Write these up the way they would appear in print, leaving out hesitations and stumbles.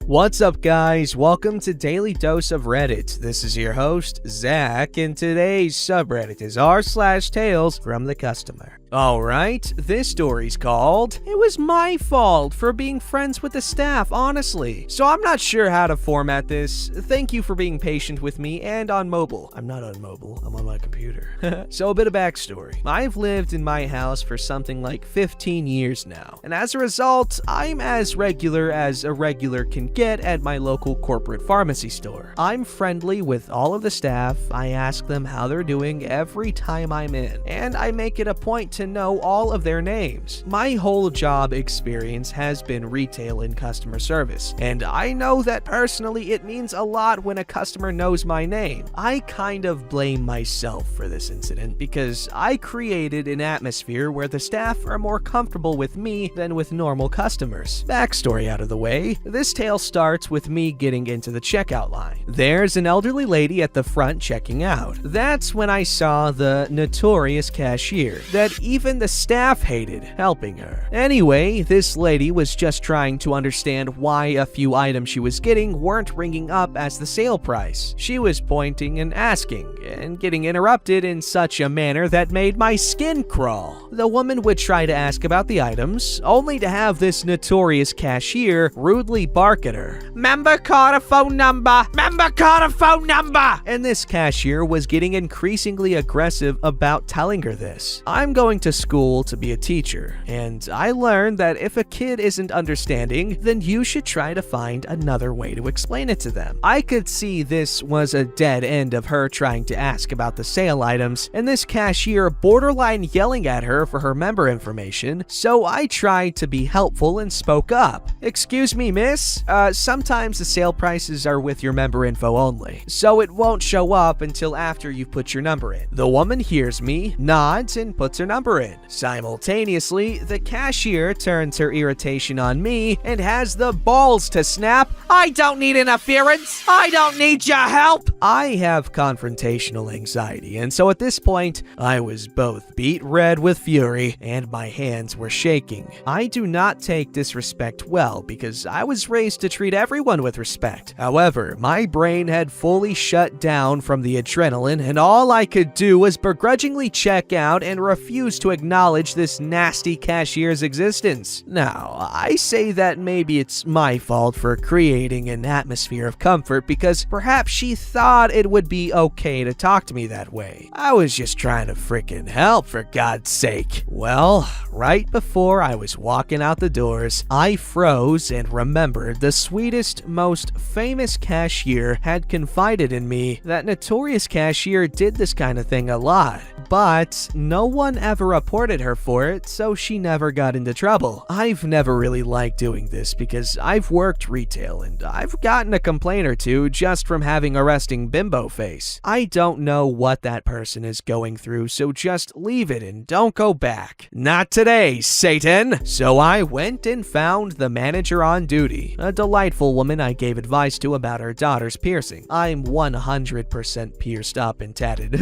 What's up, guys? Welcome to Daily Dose of Reddit. This is your host, Zach, and today's subreddit is r/TalesFromTheCustomer. Alright, this story's called, "It was my fault for being friends with the staff, honestly." So I'm not sure how to format this. Thank you for being patient with me and on mobile. I'm not on mobile, I'm on my computer. So a bit of backstory. I've lived in my house for something like 15 years now, and as a result, I'm as regular as a regular can get at my local corporate pharmacy store. I'm friendly with all of the staff, I ask them how they're doing every time I'm in, and I make it a point to know all of their names. My whole job experience has been retail and customer service, and I know that personally it means a lot when a customer knows my name. I kind of blame myself for this incident because I created an atmosphere where the staff are more comfortable with me than with normal customers. Backstory out of the way, this tale starts with me getting into the checkout line. There's an elderly lady at the front checking out. That's when I saw the notorious cashier that even the staff hated helping her. Anyway, this lady was just trying to understand why a few items she was getting weren't ringing up as the sale price. She was pointing and asking, and getting interrupted in such a manner that made my skin crawl. The woman would try to ask about the items, only to have this notorious cashier rudely bark at her. "Member card a phone number! Member card a phone number!" And this cashier was getting increasingly aggressive about telling her this. I'm going to school to be a teacher, and I learned that if a kid isn't understanding, then you should try to find another way to explain it to them. I could see this was a dead end of her trying to ask about the sale items, and this cashier borderline yelling at her for her member information, so I tried to be helpful and spoke up. "Excuse me, miss? Sometimes the sale prices are with your member info only, so it won't show up until after you've put your number in." The woman hears me, nods, and puts her number in. Simultaneously, the cashier turns her irritation on me and has the balls to snap, "I don't need interference! I don't need your help!" I have confrontational anxiety, and so at this point, I was both beet red with fury and my hands were shaking. I do not take disrespect well because I was raised to treat everyone with respect. However, my brain had fully shut down from the adrenaline, and all I could do was begrudgingly check out and refuse to acknowledge this nasty cashier's existence. Now, I say that maybe it's my fault for creating an atmosphere of comfort because perhaps she thought it would be okay to talk to me that way. I was just trying to frickin' help, for God's sake. Well, right before I was walking out the doors, I froze and remembered the sweetest, most famous cashier had confided in me that notorious cashier did this kind of thing a lot, but no one ever reported her for it, so she never got into trouble. I've never really liked doing this because I've worked retail and I've gotten a complaint or two just from having a resting bimbo face. I don't know what that person is going through, so just leave it and don't go back. Not today, Satan! So I went and found the manager on duty, a delightful woman I gave advice to about her daughter's piercing. I'm 100% pierced up and tatted.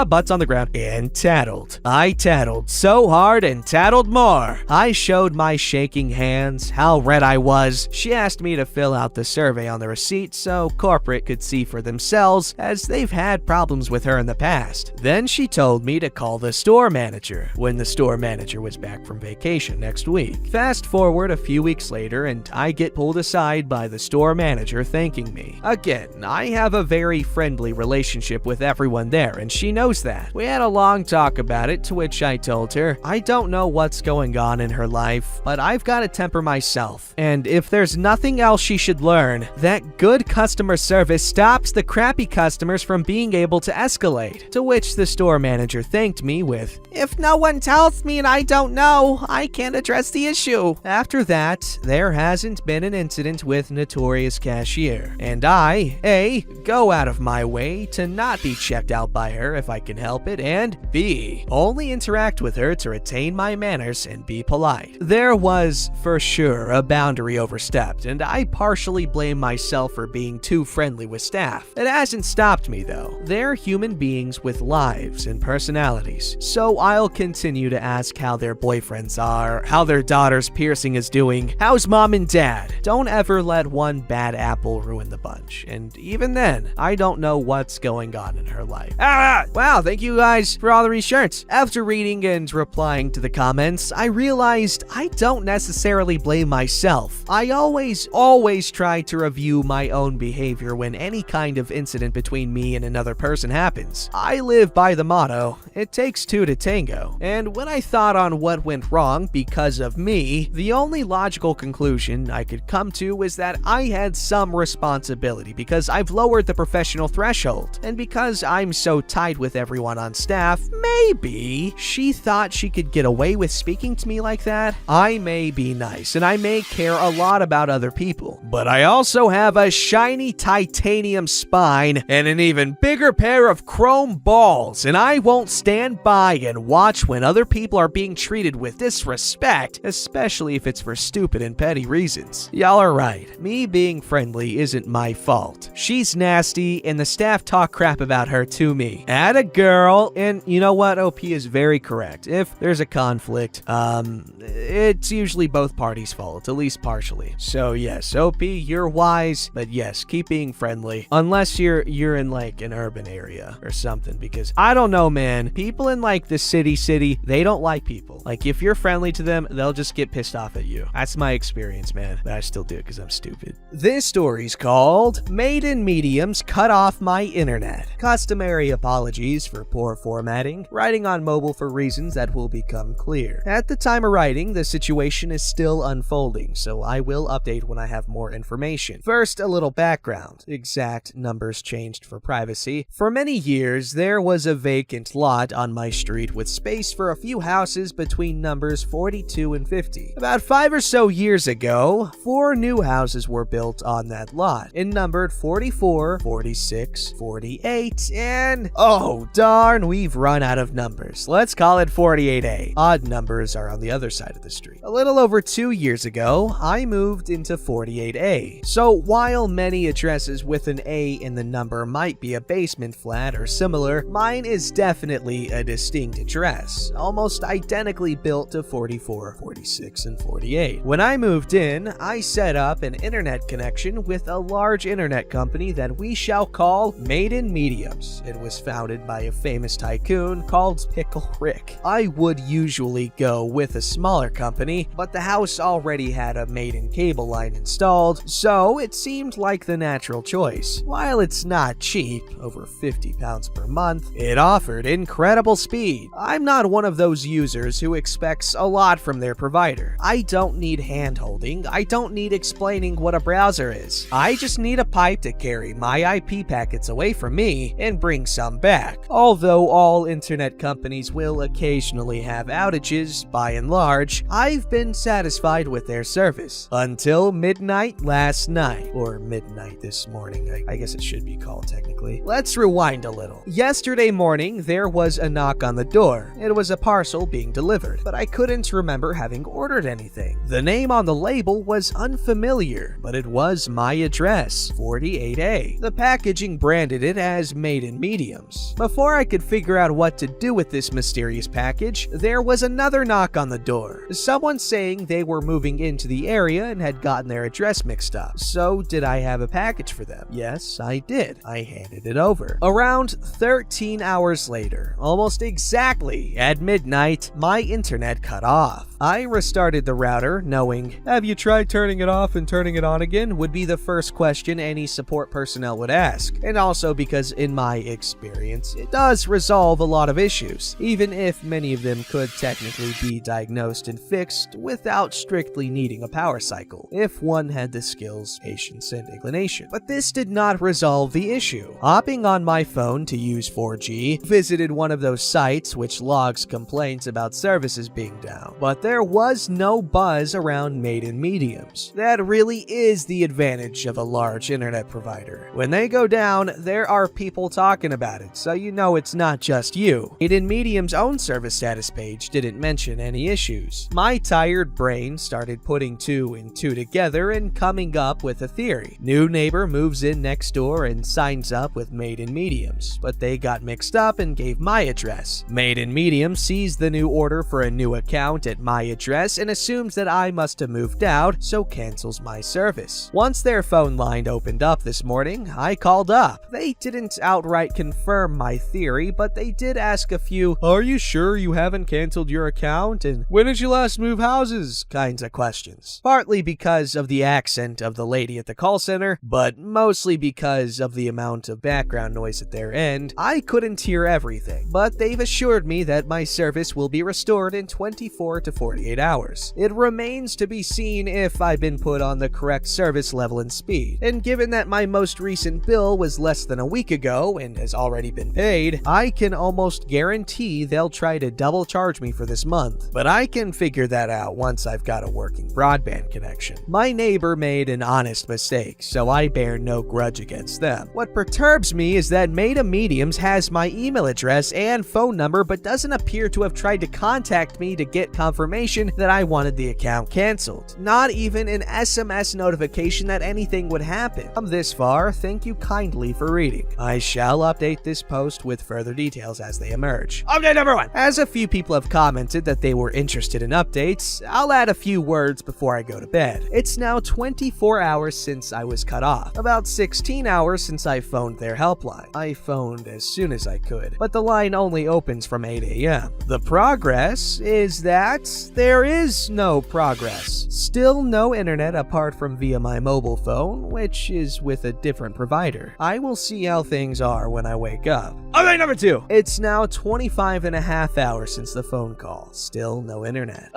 Butts on the ground. And tattled. I tattled so hard and tattled more. I showed my shaking hands, how red I was. She asked me to fill out the survey on the receipt so corporate could see for themselves, as they've had problems with her in the past. Then she told me to call the store manager when the store manager was back from vacation next week. Fast forward a few weeks later and I get pulled aside by the store manager thanking me. Again, I have a very friendly relationship with everyone there and she knows that. We had a long talk about it, to which I told her, I don't know what's going on in her life, but I've got to temper myself. And if there's nothing else she should learn, that good customer service stops the crappy customers from being able to escalate. To which the store manager thanked me with, "If no one tells me and I don't know, I can't address the issue." After that, there hasn't been an incident with notorious cashier, and I, A, go out of my way to not be checked out by her if I can help it, and and B, only interact with her to retain my manners and be polite. There was, for sure, a boundary overstepped, and I partially blame myself for being too friendly with staff. It hasn't stopped me though. They're human beings with lives and personalities, so I'll continue to ask how their boyfriends are, how their daughter's piercing is doing, how's mom and dad. Don't ever let one bad apple ruin the bunch, and even then, I don't know what's going on in her life. Wow, thank you guys for all the reassurance. After reading and replying to the comments, I realized I don't necessarily blame myself. I always try to review my own behavior when any kind of incident between me and another person happens. I live by the motto, it takes two to tango, and when I thought on what went wrong because of me, the only logical conclusion I could come to was that I had some responsibility because I've lowered the professional threshold, and because I'm so tight with everyone on staff, maybe she thought she could get away with speaking to me like that. I may be nice, and I may care a lot about other people, but I also have a shiny titanium spine and an even bigger pair of chrome balls, and I won't stand by and watch when other people are being treated with disrespect, especially if it's for stupid and petty reasons. Y'all are right. Me being friendly isn't my fault. She's nasty, and the staff talk crap about her to me. Add a girl, and you know what? OP is very correct. If there's a conflict, it's usually both parties' fault, at least partially. So yes, OP, you're wise, but yes, keep being friendly. Unless you're in like an urban area or something, because I don't know, man. People in like the city, they don't like people. Like if you're friendly to them, they'll just get pissed off at you. That's my experience, man. But I still do it because I'm stupid. This story's called Maiden Mediums Cut Off My Internet. Customary apologies for poor formatting. Writing on mobile for reasons that will become clear. At the time of writing, the situation is still unfolding, so I will update when I have more information. First, a little background. Exact numbers changed for privacy. For many years, there was a vacant lot on my street with space for a few houses between numbers 42 and 50. About 5 or so years ago, 4 new houses were built on that lot, and numbered 44, 46, 48, and oh darn, we've run out of numbers. Let's call it 48A. Odd numbers are on the other side of the street. A little over 2 years ago, I moved into 48A. So while many addresses with an A in the number might be a basement flat or similar, mine is definitely a distinct address, almost identically built to 44, 46, and 48. When I moved in, I set up an internet connection with a large internet company that we shall call Maiden Mediums. It was founded by a famous tycoon called Pickle Rick. I would usually go with a smaller company, but the house already had a Maiden cable line installed, so it seemed like the natural choice. While it's not cheap, over 50 pounds per month, it offered incredible speed. I'm not one of those users who expects a lot from their provider. I don't need hand-holding. I don't need explaining what a browser is. I just need a pipe to carry my IP packets away from me and bring some back. Although all internet companies will occasionally have outages, by and large, I've been satisfied with their service. Until midnight last night. Or midnight this morning, I guess it should be called technically. Let's rewind a little. Yesterday morning, there was a knock on the door. It was a parcel being delivered, but I couldn't remember having ordered anything. The name on the label was unfamiliar, but it was my address, 48A. The packaging branded it as Maiden Mediums. Before I could figure out what to do with this mysterious package, there was another knock on the door. Someone saying they were moving into the area and had gotten their address mixed up. So did I have a package for them? Yes, I did. I handed it over. Around 13 hours later, almost exactly at midnight, my internet cut off. I restarted the router, knowing, have you tried turning it off and turning it on again, would be the first question any support personnel would ask. And also because in my experience, it does resolve a lot of issues, even if many of them could technically be diagnosed and fixed without strictly needing a power cycle, if one had the skills, patience, and inclination. But this did not resolve the issue. Hopping on my phone to use 4G, visited one of those sites which logs complaints about services being down, but there was no buzz around Maiden Mediums. That really is the advantage of a large internet provider. When they go down, there are people talking about it, so you know it's not just you. Made in Medium's own service status page didn't mention any issues. My tired brain started putting 2 and 2 together and coming up with a theory. New neighbor moves in next door and signs up with Made in Medium's, but they got mixed up and gave my address. Made in Medium sees the new order for a new account at my address and assumes that I must have moved out, so cancels my service. Once their phone line opened up this morning, I called up. They didn't outright confirm my theory, but they did ask a few, "Are you sure you haven't canceled your account?" and "When did you last move houses?" kinds of questions. Partly because of the accent of the lady at the call center, but mostly because of the amount of background noise at their end. I couldn't hear everything, but they've assured me that my service will be restored in 24 to 48 hours. It remains to be seen if I've been put on the correct service level and speed, and given that my most recent bill was less than a week ago and has already been paid, I can almost guarantee they'll try to double charge me for this month, but I can figure that out once I've got a working broadband connection. My neighbor made an honest mistake, so I bear no grudge against them. What perturbs me is that Made in Medium's has my email address and phone number, but doesn't appear to have tried to contact me to get confirmation that I wanted the account canceled. Not even an SMS notification that anything would happen. From this far, thank you kindly for reading. I shall update this post with further details as they emerge. Update number 1. As a few people have commented that they were interested in updates, I'll add a few words before I go to bed. It's now 24 hours since I was cut off. About 16 hours since I phoned their helpline. I phoned as soon as I could, but the line only opens from 8 a.m. The progress is that there is no progress. Still no internet apart from via my mobile phone, which is with a different provider. I will see how things are when I wake up. Update number 2. It's now 25 and a half hours since the phone call. Still no internet.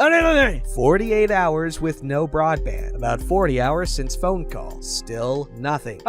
48 hours with no broadband. About 40 hours since phone call. Still nothing.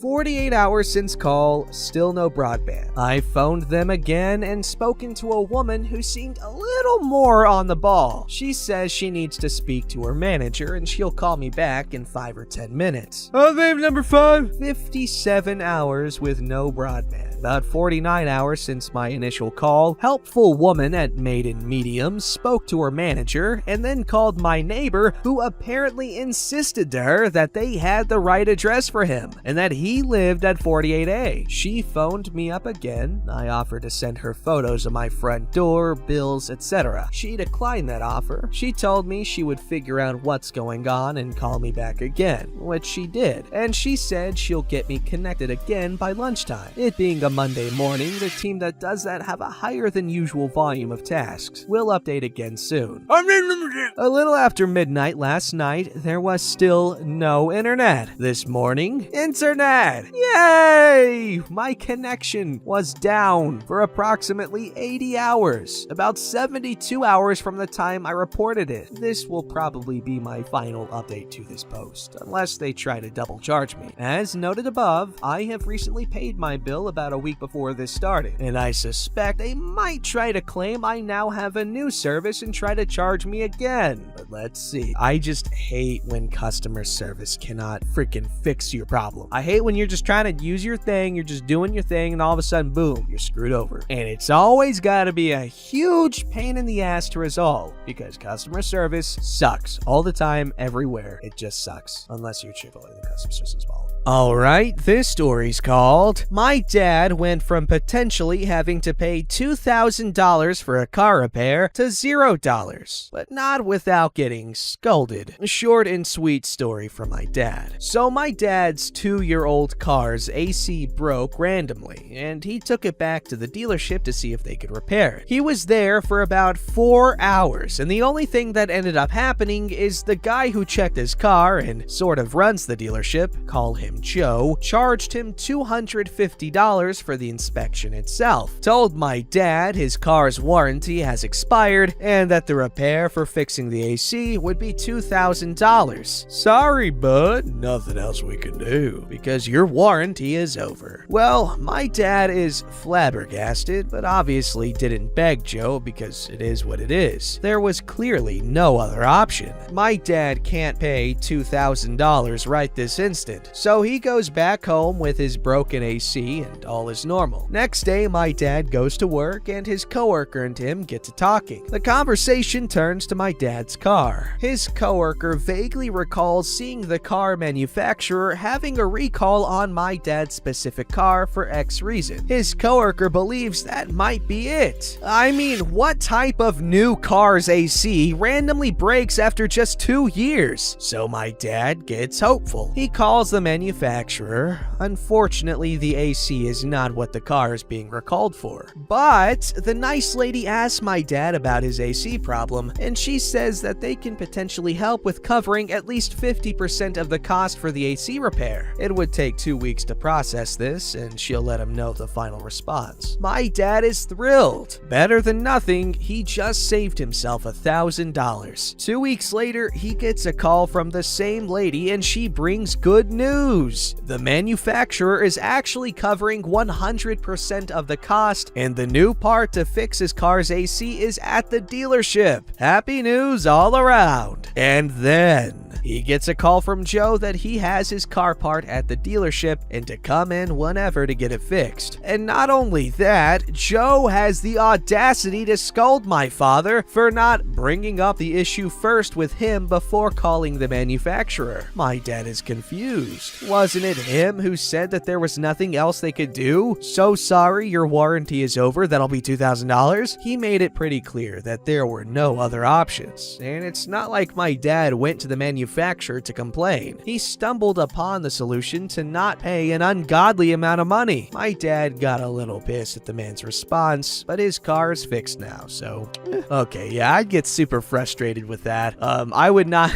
48 hours since call. Still no broadband. I phoned them again and spoken to a woman who seemed a little more on the ball. She says she needs to speak to her manager and she'll call me back in 5 or 10 minutes. Update number 5. 57 hours with no broadband. About 49 hours since my initial call. Helpful woman at Made in Medium spoke to her manager and then called my neighbor, who apparently insisted to her that they had the right address for him and that he lived at 48A. She phoned me up again. I offered to send her photos of my front door, bills, etc. She declined that offer. She told me she would figure out what's going on and call me back again, which she did, and she said she'll get me connected again by lunchtime. It being a Monday morning, the team that does that have a higher than usual volume of tasks. We'll update again soon. A little after midnight last night, there was still no internet. This morning, internet! Yay! My connection was down for approximately 80 hours, about 72 hours from the time I reported it. This will probably be my final update to this post, unless they try to double charge me. As noted above, I have recently paid my bill about a week before this started, and I suspect they might try to claim I now have a new service and try to charge me again. But let's see. I just hate when customer service cannot freaking fix your problem. I hate when you're just trying to use your thing, you're just doing your thing, and all of a sudden, boom, you're screwed over. And it's always gotta be a huge pain in the ass to resolve, because customer service sucks all the time, everywhere. It just sucks. Unless you're Chick-fil-A, the customer service is involved. Alright, this story's called My Dad Went From Potentially Having to Pay $2,000 for a Car Repair to $0, but not without getting scolded. A short and sweet story from my dad. So my dad's 2-year-old car's AC broke randomly, and he took it back to the dealership to see if they could repair it. He was there for about 4 hours, and the only thing that ended up happening is the guy who checked his car and sort of runs the dealership, call him Joe, charged him $250 for the inspection itself. Told my dad his car's warranty has expired and that the repair for fixing the AC would be $2,000. Sorry, bud, nothing else we can do because your warranty is over. Well, my dad is flabbergasted, but obviously didn't beg Joe because it is what it is. There was clearly no other option. My dad can't pay $2,000 right this instant, so he goes back home with his broken AC and all is normal. Next day, my dad goes to work and his coworker and him get to talking. The conversation turns to my dad's car. His coworker vaguely recalls seeing the car manufacturer having a recall on my dad's specific car for X reason. His coworker believes that might be it. I mean, what type of new car's AC randomly breaks after just 2 years? So my dad gets hopeful. He calls the manufacturer. Unfortunately, the AC is not what the car is being recalled for. But the nice lady asks my dad about his AC problem, and she says that they can potentially help with covering at least 50% of the cost for the AC repair. It would take 2 weeks to process this, and she'll let him know the final response. My dad is thrilled. Better than nothing, he just saved himself $1,000. 2 weeks later, he gets a call from the same lady, and she brings good news. The manufacturer is actually covering 100% of the cost, and the new part to fix his car's AC is at the dealership. Happy news all around. And then he gets a call from Joe that he has his car part at the dealership and to come in whenever to get it fixed. And not only that, Joe has the audacity to scold my father for not bringing up the issue first with him before calling the manufacturer. My dad is confused. Wasn't it him who said that there was nothing else they could do? So sorry, your warranty is over, that'll be $2,000. He made it pretty clear that there were no other options. And it's not like my dad went to the manufacturer to complain. He stumbled upon the solution to not pay an ungodly amount of money. My dad got a little pissed at the man's response, but his car is fixed now, so okay, yeah, I'd get super frustrated with that. I would not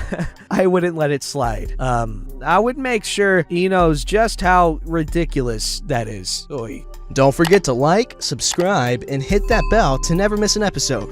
I wouldn't let it slide. I would make sure he knows just how ridiculous that is. Oy. Don't forget to like, subscribe, and hit that bell to never miss an episode.